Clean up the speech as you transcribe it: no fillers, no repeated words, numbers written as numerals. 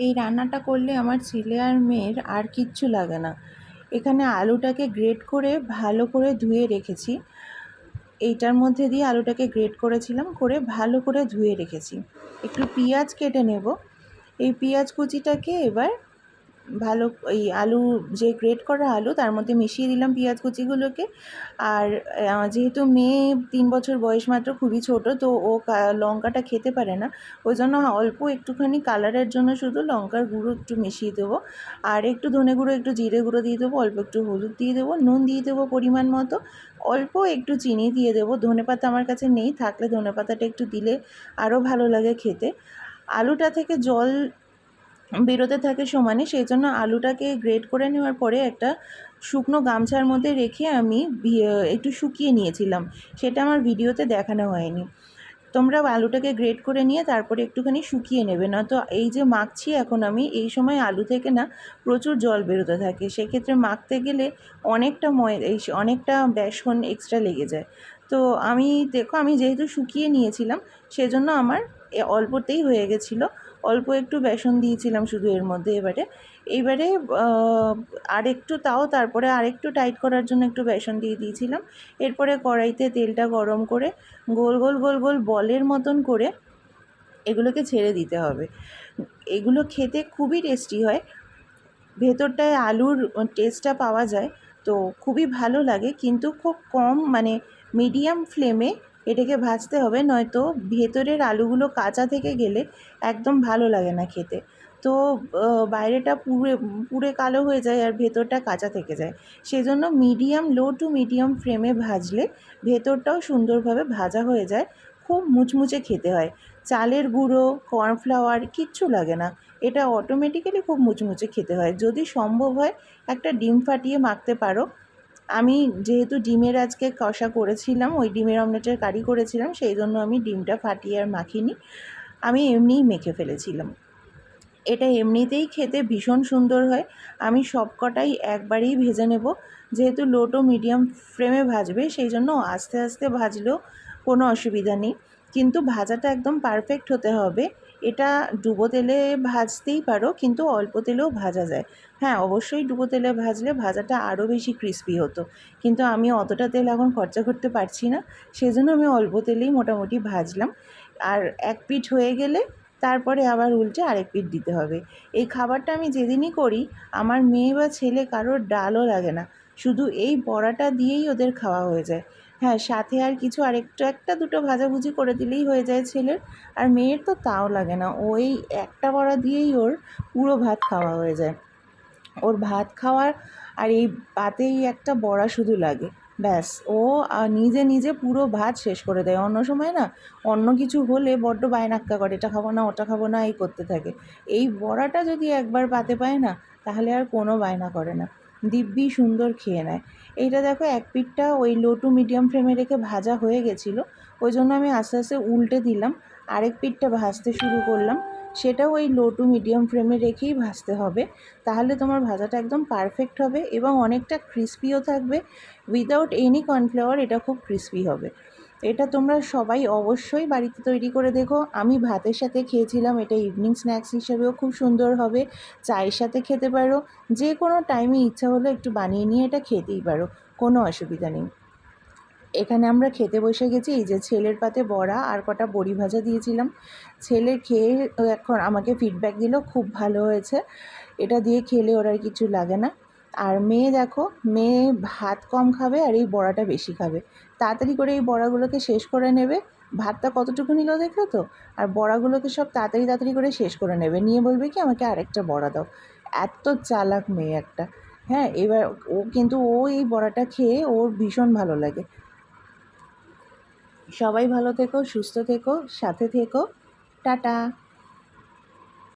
এই রান্নাটা করলে আমার ছেলে আর মেয়ের আর কিচ্ছু লাগে না। এখানে আলুটাকে গ্রেট করে ভালো করে ধুয়ে রেখেছি। এইটার মধ্যে দিয়ে আলুটাকে গ্রেট করেছিলাম, করে ভালো করে ধুয়ে রেখেছি। একটু পেঁয়াজ কেটে নেব। এই পেঁয়াজ কুচিটাকে এবার ভালো, এই আলু যে গ্রেট করা আলু তার মধ্যে মিশিয়ে দিলাম পেঁয়াজ কুচিগুলোকে। আর যেহেতু মেয়ে 3 বছর বয়স মাত্র, খুবই ছোট, তো ও লঙ্কাটা খেতে পারে না। ওই জন্য অল্প একটুখানি কালারের জন্য শুধু লঙ্কার গুঁড়ো একটু মিশিয়ে দেবো, আর একটু ধনে গুঁড়ো, একটু জিরে গুঁড়ো দিয়ে দেবো, অল্প একটু হলুদ দিয়ে দেবো, নুন দিয়ে দেবো পরিমাণ মতো, অল্প একটু চিনি দিয়ে দেবো। ধনেপাতা আমার কাছে নেই, থাকলে ধনেপাতাটা একটু দিলে আরও ভালো লাগে খেতে। আলুটা থেকে জল বেরোতে থাকে সমানে, সেই জন্য আলুটাকে গ্রেট করে নেওয়ার পরে একটা শুকনো গামছার মধ্যে রেখে আমি একটু শুকিয়ে নিয়েছিলাম। সেটা আমার ভিডিওতে দেখানো হয়নি। তোমরা আলুটাকে গ্রেট করে নিয়ে তারপরে একটুখানি শুকিয়ে নেবে, না তো এই যে মাখছি এখন আমি, এই সময় আলু থেকে না প্রচুর জল বেরোতে থাকে, সেক্ষেত্রে মাখতে গেলে অনেকটা বেসন এক্সট্রা লেগে যায়। তো আমি যেহেতু শুকিয়ে নিয়েছিলাম, সেজন্য আমার অল্পতেই হয়ে গেছিলো। অল্প একটু বেসন দিয়েছিলাম শুধু এর মধ্যে। এইবারে তারপরে আরেকটু টাইট করার জন্য একটু বেসন দিয়ে দিয়েছিলাম। এরপরে কড়াইতে তেলটা গরম করে গোল গোল গোল গোল বলের মতন করে এগুলোকে ছেড়ে দিতে হবে। এগুলো খেতে খুবই টেস্টি হয়, ভেতরটায় আলুর টেস্টটা পাওয়া যায়, তো খুবই ভালো লাগে। কিন্তু খুব কম, মানে মিডিয়াম ফ্লেমে এটাকে ভাজতে হবে, নয়তো ভেতরের আলুগুলো কাঁচা থেকে গেলে একদম ভালো লাগে না খেতে। তো বাইরেটা পুড়ে কালো হয়ে যায় আর ভেতরটা কাঁচা থেকে যায়। সেজন্য লো টু মিডিয়াম ফ্লেমে ভাজলে ভেতরটাও সুন্দরভাবে ভাজা হয়ে যায়, খুব মুচমুচে খেতে হয়। চালের গুঁড়ো, কর্নফ্লাওয়ার কিচ্ছু লাগে না, এটা অটোমেটিক্যালি খুব মুচমুচে খেতে হয়। যদি সম্ভব হয় একটা ডিম ফাটিয়ে মাখতে পারো। আমি যেহেতু ডিমের আজকে কষা করেছিলাম, ওই ডিমের অমলেটের কারি করেছিলাম, সেই জন্য আমি ডিমটা ফাটিয়ে আর মাখিনি, আমি এমনিই মেখে ফেলেছিলাম। এটা এমনিতেই খেতে ভীষণ সুন্দর হয়। আমি সবকটাই একবারেই ভেজে নেব, যেহেতু লো টু মিডিয়াম ফ্লেমে ভাজবে, সেই জন্য আস্তে আস্তে ভাজলেও কোনো অসুবিধা নেই। কিন্তু ভাজাটা একদম পারফেক্ট হতে হবে। এটা ডুবো তেলে ভাজতেই পারো, কিন্তু অল্প তেলেও ভাজা যায়। হ্যাঁ, অবশ্যই ডুবো তেলে ভাজলে ভাজাটা আরও বেশি ক্রিস্পি হতো, কিন্তু আমি অতটা তেল এখন খরচা করতে পারছি না, সেজন্য আমি অল্প তেলেই মোটামুটি ভাজলাম। আর এক পিঠ হয়ে গেলে তারপরে আবার উল্টে আরেক পিঠ দিতে হবে। এই খাবারটা আমি যেদিনই করি, আমার মেয়ে বা ছেলে কারোর ডালও লাগে না, শুধু এই বড়াটা দিয়েই ওদের খাওয়া হয়ে যায়। হ্যাঁ, সাথে আর কিছু একটা দুটো ভাজাভুজি করে দিলেই হয়ে যায় ছেলের, আর মেয়ের তো তাও লাগে না, ওই একটা বড়া দিয়েই ওর পুরো ভাত খাওয়া হয়ে যায়। ওর ভাত খাওয়ার আর এই পাতেই একটা বড়া শুধু লাগে, ব্যাস ও নিজে নিজে পুরো ভাত শেষ করে দেয়। অন্য সময় না, অন্য কিছু হলে বড্ড বায়নাক্কা করে, এটা খাবো না, ওটা খাবো না, এই করতে থাকে। এই বড়াটা যদি একবার পাতে পায় না, তাহলে আর কোনো বায়না করে না, দিব্যি সুন্দর খেয়ে নেয়। এইটা দেখো, এক পিঠটা ওই লো টু মিডিয়াম ফ্লেমে রেখে ভাজা হয়ে গেছিলো, ওই জন্য আমি আস্তে আস্তে উল্টে দিলাম, আরেক পিঠটা ভাজতে শুরু করলাম। সেটাও ওই লো টু মিডিয়াম ফ্লেমে রেখেই ভাজতে হবে, তাহলে তোমার ভাজাটা একদম পারফেক্ট হবে এবং অনেকটা ক্রিস্পিও থাকবে। উইদাউট এনি কর্নফ্লাওয়ার এটা খুব ক্রিস্পি হবে। এটা তোমরা সবাই অবশ্যই বাড়িতে তৈরি করে দেখো। আমি ভাতের সাথে খেয়েছিলাম, এটা ইভিনিং স্ন্যাক্স হিসেবেও খুব সুন্দর হবে, চায়ের সাথে খেতে পারো, যে কোনো টাইমে ইচ্ছা হলে একটু বানিয়ে নিয়ে এটা খেতেই পারো, কোনো অসুবিধা নেই। এখানে আমরা খেতে বসে গেছি। এই যে ছেলের পাতে বড়া আর কটা বড়ি ভাজা দিয়েছিলাম, ছেলে খেয়ে এখন আমাকে ফিডব্যাক দিল খুব ভালো হয়েছে, এটা দিয়ে খেলে ওর আর কিছু লাগে না। আর মেয়ে দেখো, মেয়ে ভাত কম খাবে আর এই বড়াটা বেশি খাবে, তাড়াতাড়ি করে এই বড়াগুলোকে শেষ করে নেবে। ভাতটা কতটুকু নিল দেখলো তো, আর বড়াগুলোকে সব তাড়াতাড়ি তাড়াতাড়ি করে শেষ করে নেবে, নিয়ে বলবে কি আমাকে আরেকটা বড়া দাও। এত চালাক মেয়ে একটা। হ্যাঁ, এবার ও এই বড়াটা খেয়ে ওর ভীষণ ভালো লাগে। সবাই ভালো থেকো, সুস্থ থেকো, সাথে থেকো, টাটা।